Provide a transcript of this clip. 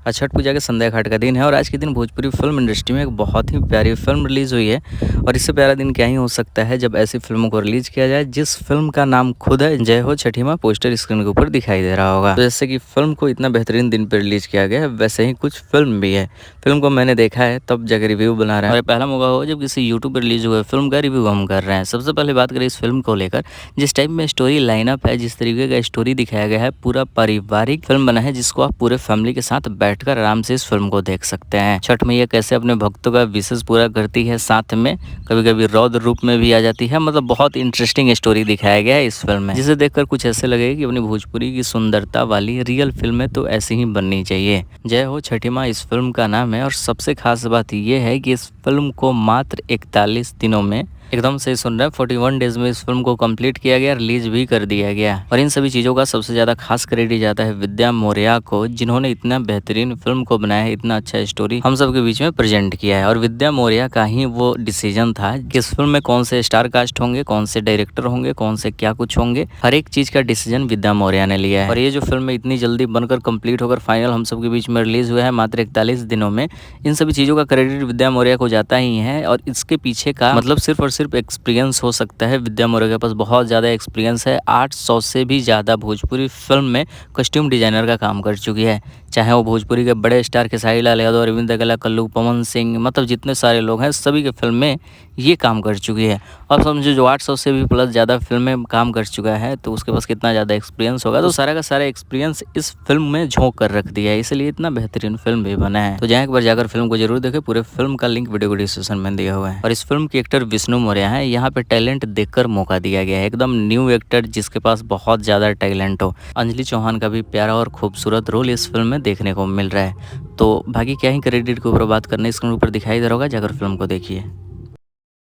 और छठ पूजा के संध्या घाट का दिन है और आज के दिन भोजपुरी फिल्म इंडस्ट्री में एक बहुत ही प्यारी फिल्म रिलीज़ हुई है। और इससे प्यारा दिन क्या ही हो सकता है जब ऐसी फिल्मों को रिलीज़ किया जाए जिस फिल्म का नाम खुद है जय हो छठी माँ पोस्टर स्क्रीन के ऊपर दिखाई दे रहा होगा। तो जैसे कि फिल्म को इतना बेहतरीन दिन पर रिलीज़ किया गया है वैसे ही कुछ फिल्म भी है। फिल्म को मैंने देखा है तब जगह रिव्यू बना रहा है और पहला मौका हो जब किसी यूट्यूब पर रिलीज़ हुए फिल्म का रिव्यू हम कर रहे हैं। सबसे पहले बात करें इस फिल्म को लेकर, जिस टाइप में स्टोरी लाइनअप है, जिस तरीके का स्टोरी दिखाया गया है, पूरा पारिवारिक फिल्म बना है जिसको आप पूरे फैमिली के साथ बैठकर आराम से इस फिल्म को देख सकते हैं। छठ मैया कैसे अपने भक्तों का विशेष पूरा करती है, साथ में कभी कभी रौद्र रूप में भी आ जाती है। मतलब बहुत इंटरेस्टिंग स्टोरी दिखाया गया है इस फिल्म में, जिसे देखकर कुछ ऐसे लगे कि अपनी भोजपुरी की सुंदरता वाली रियल फिल्में तो ऐसी ही बननी चाहिए। जय हो छठी माँ इस फिल्म का नाम है और सबसे खास बात यह है कि इस फिल्म को मात्र 41 दिनों में, एकदम से सुन रहे हैं, 41 डेज में इस फिल्म को कंप्लीट किया गया, रिलीज भी कर दिया गया। और इन सभी चीज़ों का सबसे ज़्यादा खास क्रेडिट जाता है विद्या मौर्य को, जिन्होंने इतना बेहतरीन फिल्म को बनाया है, इतना अच्छा स्टोरी हम सबके बीच में प्रेजेंट किया है। और विद्या मौर्य का ही वो डिसीजन था कि इस फिल्म में कौन से स्टार कास्ट होंगे, कौन से डायरेक्टर होंगे, कौन से क्या कुछ होंगे, हर एक चीज़ का डिसीजन विद्या मौर्य ने लिया है। और ये जो फिल्म इतनी जल्दी बनकर कंप्लीट होकर फाइनल हम सबके बीच में रिलीज हुआ है मात्र 41 दिनों में, इन सभी चीज़ों का क्रेडिट विद्या मौर्य को जाता ही है। और इसके पीछे का मतलब सिर्फ और सिर्फ एक्सपीरियंस हो सकता है। विद्या मौर्य के पास बहुत ज़्यादा एक्सपीरियंस है। 800 से भी ज़्यादा भोजपुरी फिल्म में कॉस्ट्यूम डिजाइनर का काम कर चुकी है, चाहे वो भोजपुरी के बड़े स्टार खेसारी लाल यादव, अरविंद अकेला, कल्लू, पवन सिंह, मतलब जितने सारे लोग हैं सभी के फिल्म में ये काम कर चुकी है। और समझो जो 800 से भी प्लस ज़्यादा फिल्म में काम कर चुका है तो उसके पास कितना ज़्यादा एक्सपीरियंस होगा। तो सारा का सारा एक्सपीरियंस इस फिल्म में झोंक कर रख दिया है, इसलिए इतना बेहतरीन फिल्म भी बना है। तो जाए एक बार जाकर फिल्म को जरूर देखें। पूरे फिल्म का लिंक वीडियो को डिस्क्रिप्शन में दिया हुआ है। और इस फिल्म के एक्टर विष्णु मौर्य है। यहाँ पे टैलेंट देखकर मौका दिया गया है, एकदम न्यू एक्टर जिसके पास बहुत ज़्यादा टैलेंट हो। अंजलि चौहान का भी प्यारा और खूबसूरत रोल इस फिल्म में देखने को मिल रहा है। तो बाकी क्या ही क्रेडिट के ऊपर बात करने, स्क्रीन ऊपर दिखाई दे रहा होगा, जाकर फिल्म को देखिए।